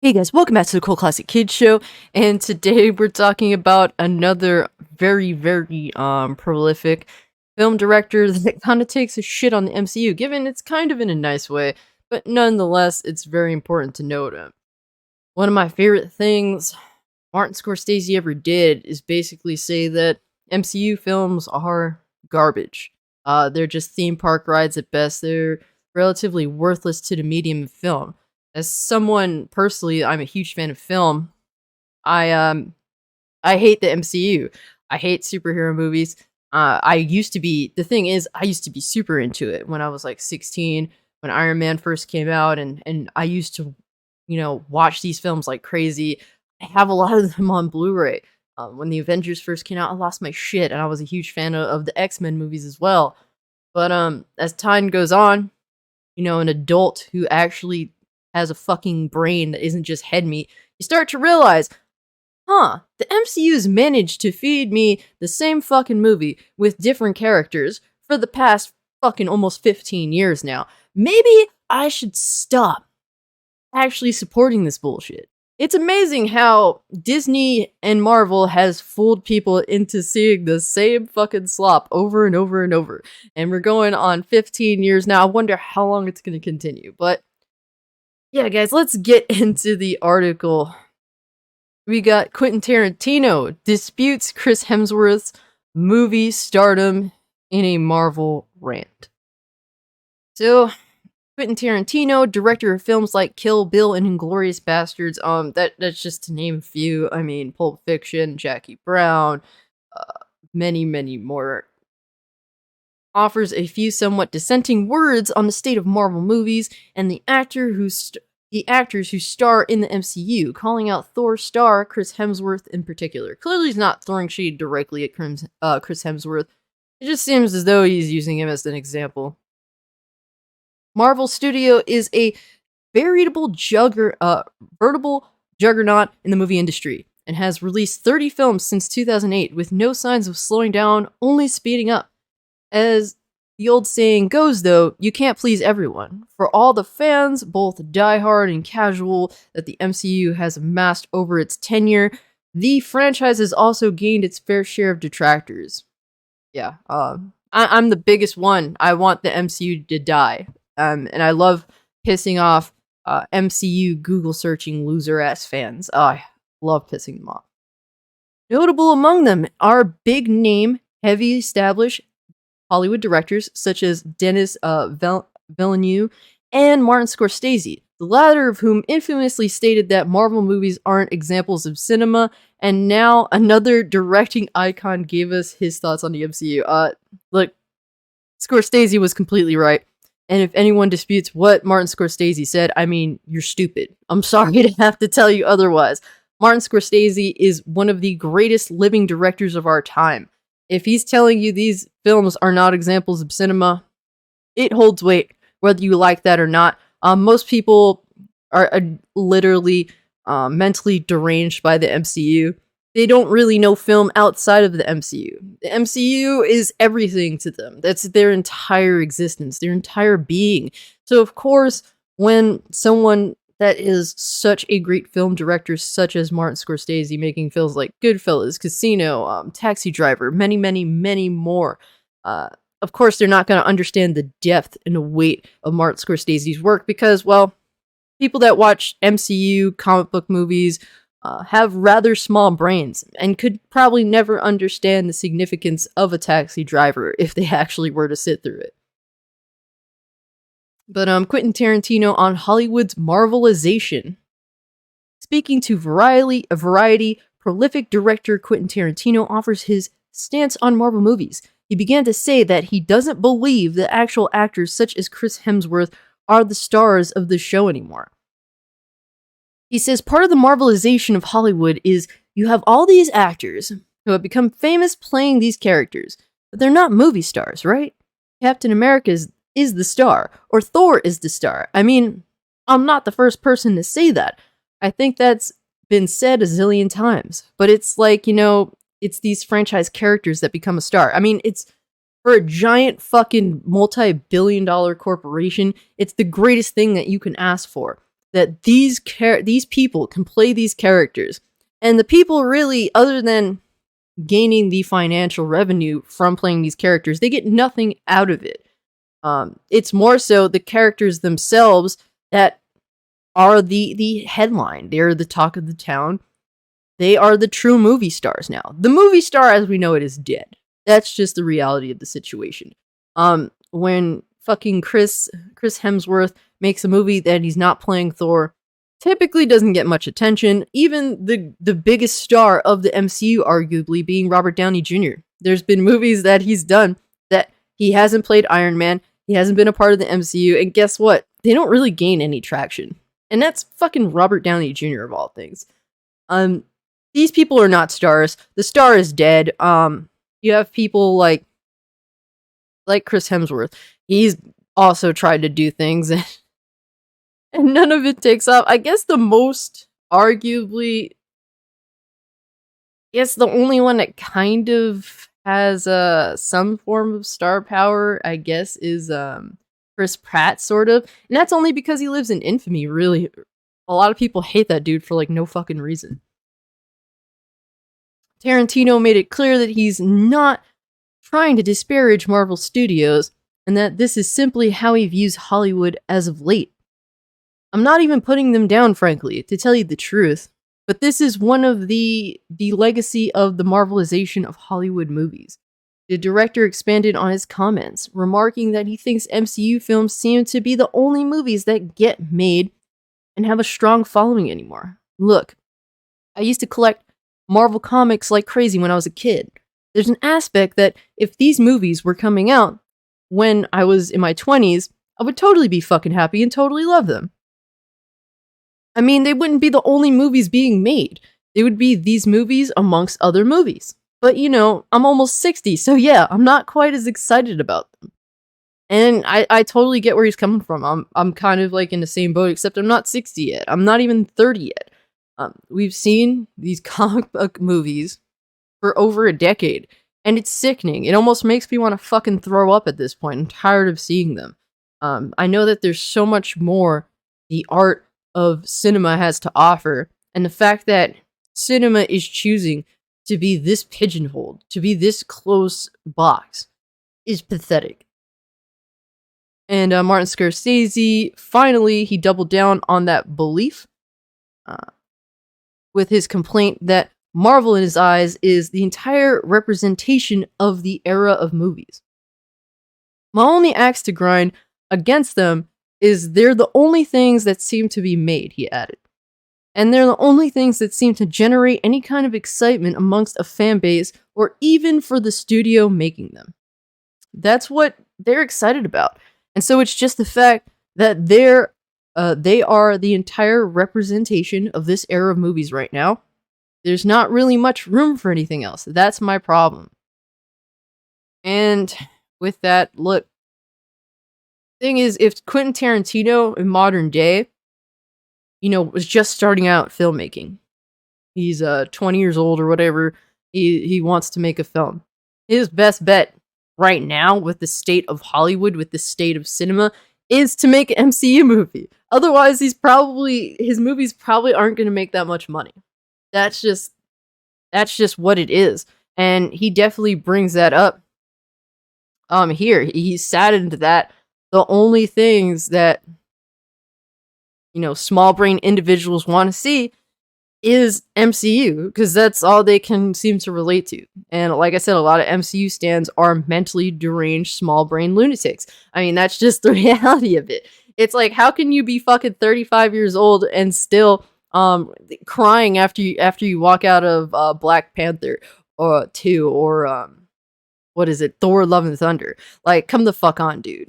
Hey guys, welcome back to the Cool Classic Kids Show, and today we're talking about another very prolific film director that kind of takes a shit on the MCU, given it's kind of in a nice way, but nonetheless, it's very important to note him. One of my favorite things Martin Scorsese ever did is basically say that MCU films are garbage. They're just theme park rides at best. They're relatively worthless to the medium of film. As someone personally, I'm a huge fan of film. I hate the MCU. I hate superhero movies. I used to be the thing is I used to be super into it when I was like 16 when Iron Man first came out, and I used to watch these films like crazy. I have a lot of them on Blu-ray. When the Avengers first came out, I lost my shit, and I was a huge fan of the X-Men movies as well. But as time goes on, an adult who actually has a fucking brain that isn't just head meat, you start to realize, the MCU's managed to feed me the same fucking movie with different characters for the past fucking almost 15 years now. Maybe I should stop actually supporting this bullshit. It's amazing how Disney and Marvel has fooled people into seeing the same fucking slop over and over and over. And we're going on 15 years now. I wonder how long it's going to continue. But yeah, guys, let's get into the article. We got Quentin Tarantino disputes Chris Hemsworth's movie stardom in a Marvel rant. So, Quentin Tarantino, director of films like Kill Bill and Inglourious Bastards, that's just to name a few. I mean, Pulp Fiction, Jackie Brown, many more. Offers a few somewhat dissenting words on the state of Marvel movies and the actors who star in the MCU, calling out Thor star Chris Hemsworth in particular. Clearly, he's not throwing shade directly at Chris Hemsworth. It just seems as though he's using him as an example. Marvel Studio is a veritable juggernaut in the movie industry and has released 30 films since 2008 with no signs of slowing down, only speeding up. As the old saying goes, though, you can't please everyone. For all the fans, both diehard and casual, that the MCU has amassed over its tenure, the franchise has also gained its fair share of detractors. Yeah, I'm the biggest one. I want the MCU to die. And I love pissing off MCU Google searching loser ass fans. I love pissing them off. Notable among them are big name, heavy established Hollywood directors such as Denis Villeneuve and Martin Scorsese, the latter of whom infamously stated that Marvel movies aren't examples of cinema, and now another directing icon gave us his thoughts on the MCU. Look, Scorsese was completely right, and if anyone disputes what Martin Scorsese said, I mean, you're stupid. I'm sorry to have to tell you otherwise. Martin Scorsese is one of the greatest living directors of our time. If he's telling you these films are not examples of cinema, it holds weight, whether you like that or not. Most people are literally mentally deranged by the MCU. They don't really know film outside of the MCU. The MCU is everything to them. That's their entire existence, their entire being. So, of course, when someone that is such a great film director, such as Martin Scorsese, making films like Goodfellas, Casino, Taxi Driver, many more. Of course, they're not going to understand the depth and the weight of Martin Scorsese's work because, well, people that watch MCU comic book movies have rather small brains and could probably never understand the significance of a Taxi Driver if they actually were to sit through it. But Quentin Tarantino on Hollywood's Marvelization. Speaking to Variety, prolific director Quentin Tarantino offers his stance on Marvel movies. He began to say that he doesn't believe that actual actors such as Chris Hemsworth are the stars of the show anymore. He says part of the Marvelization of Hollywood is you have all these actors who have become famous playing these characters, but they're not movie stars, right? Captain America is the star, or Thor is the star. I mean, I'm not the first person to say that. I think that's been said a zillion times. But it's like, it's these franchise characters that become a star. I mean, it's for a giant fucking multi-billion-dollar corporation, it's the greatest thing that you can ask for. that these people can play these characters, and the people really, other than gaining the financial revenue from playing these characters, they get nothing out of it. It's more so the characters themselves that are the headline. They're the talk of the town. They are the true movie stars now. The movie star, as we know it, is dead. That's just the reality of the situation. When fucking Chris Hemsworth makes a movie that he's not playing Thor, typically doesn't get much attention. Even the biggest star of the MCU, arguably, being Robert Downey Jr. There's been movies that he's done that he hasn't played Iron Man. He hasn't been a part of the MCU, and guess what? They don't really gain any traction. And that's fucking Robert Downey Jr. of all things. These people are not stars. The star is dead. You have people like Chris Hemsworth. He's also tried to do things and none of it takes off. I guess the most arguably, the only one that kind of has some form of star power, I guess, is Chris Pratt, sort of. And that's only because he lives in infamy, really. A lot of people hate that dude for like no fucking reason. Tarantino made it clear that he's not trying to disparage Marvel Studios, and that this is simply how he views Hollywood as of late. I'm not even putting them down, frankly, to tell you the truth, but this is one of the legacy of the Marvelization of Hollywood movies. The director expanded on his comments, remarking that he thinks MCU films seem to be the only movies that get made and have a strong following anymore. Look, I used to collect Marvel comics like crazy when I was a kid. There's an aspect that if these movies were coming out when I was in my 20s, I would totally be fucking happy and totally love them. I mean, they wouldn't be the only movies being made. They would be these movies amongst other movies. But, you know, I'm almost 60, so yeah, I'm not quite as excited about them. And I totally get where he's coming from. I'm kind of like in the same boat, except I'm not 60 yet. I'm not even 30 yet. We've seen these comic book movies for over a decade, and it's sickening. It almost makes me want to fucking throw up at this point. I'm tired of seeing them. I know that there's so much more the art of cinema has to offer, and the fact that cinema is choosing to be this pigeonholed, to be this close box, is pathetic. And Martin Scorsese, finally, he doubled down on that belief with his complaint that Marvel, in his eyes, is the entire representation of the era of movies. My only axe to grind against them is they're the only things that seem to be made, he added. And they're the only things that seem to generate any kind of excitement amongst a fan base or even for the studio making them. That's what they're excited about. And so it's just the fact that they are the entire representation of this era of movies right now. There's not really much room for anything else. That's my problem. And with that, look, thing is, if Quentin Tarantino in modern day, you know, was just starting out filmmaking, he's 20 years old or whatever, he wants to make a film. His best bet right now, with the state of Hollywood, with the state of cinema, is to make an MCU movie. Otherwise, his movies probably aren't going to make that much money. That's just what it is. And he definitely brings that up. Here, he's saddened that the only things that, you know, small brain individuals want to see is MCU, because that's all they can seem to relate to. And like I said, a lot of MCU stans are mentally deranged small brain lunatics. I mean, that's just the reality of it. It's like, how can you be fucking 35 years old and still crying after you walk out of Black Panther or 2 or what is it, Thor: Love and Thunder? Like, come the fuck on, dude.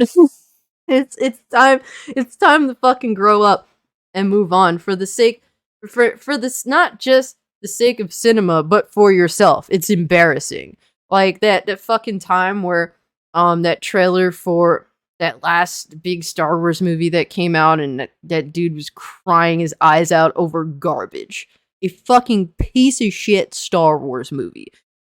it's time to fucking grow up and move on for the sake for this, not just the sake of cinema, but for yourself. It's embarrassing. Like that fucking time where that trailer for that last big Star Wars movie that came out, and that dude was crying his eyes out over garbage. A fucking piece of shit Star Wars movie.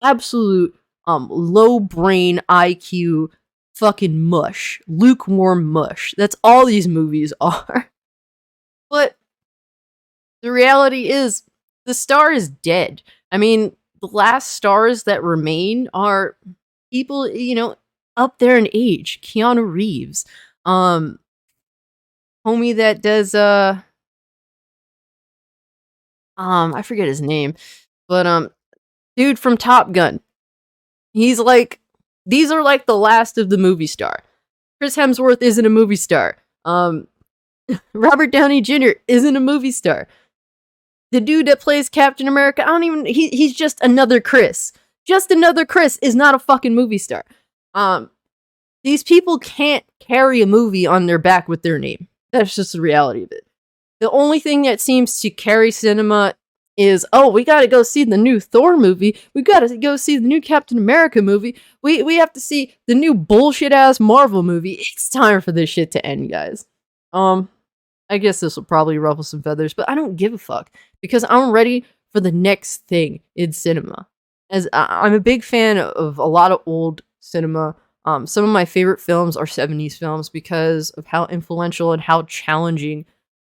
Absolute low brain IQ fucking mush. Lukewarm mush. That's all these movies are. But the reality is, the star is dead. I mean, the last stars that remain are people, up there in age. Keanu Reeves, um, homie that does I forget his name, but dude from Top Gun. He's like, these are like the last of the movie star. Chris Hemsworth isn't a movie star. Robert Downey Jr. isn't a movie star. The dude that plays Captain America, he's just another Chris. Just another Chris is not a fucking movie star. These people can't carry a movie on their back with their name. That's just the reality of it. The only thing that seems to carry cinema is, oh, we gotta go see the new Thor movie. We gotta go see the new Captain America movie. We have to see the new bullshit ass Marvel movie. It's time for this shit to end, guys. I guess this will probably ruffle some feathers, but I don't give a fuck because I'm ready for the next thing in cinema. As I'm a big fan of a lot of old cinema. Some of my favorite films are 70s films because of how influential and how challenging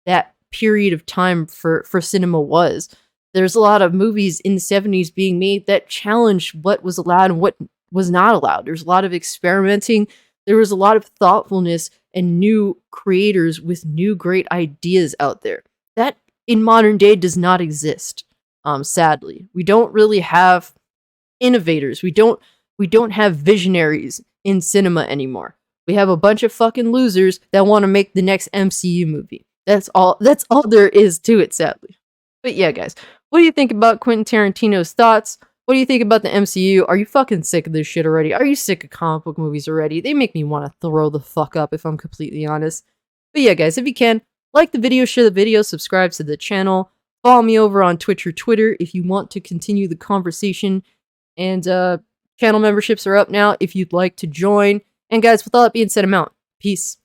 that period of time for cinema was. There's a lot of movies in the 70s being made that challenged what was allowed and what was not allowed. There's a lot of experimenting. There was a lot of thoughtfulness and new creators with new great ideas out there. That in modern day does not exist. Sadly, we don't really have innovators. We don't have visionaries in cinema anymore. We have a bunch of fucking losers that want to make the next MCU movie. That's all there is to it, sadly. But yeah, guys, what do you think about Quentin Tarantino's thoughts? What do you think about the MCU? Are you fucking sick of this shit already? Are you sick of comic book movies already? They make me want to throw the fuck up, if I'm completely honest. But yeah, guys, if you can, like the video, share the video, subscribe to the channel, follow me over on Twitch or Twitter if you want to continue the conversation. And channel memberships are up now if you'd like to join. And guys, with all that being said, I'm out. Peace.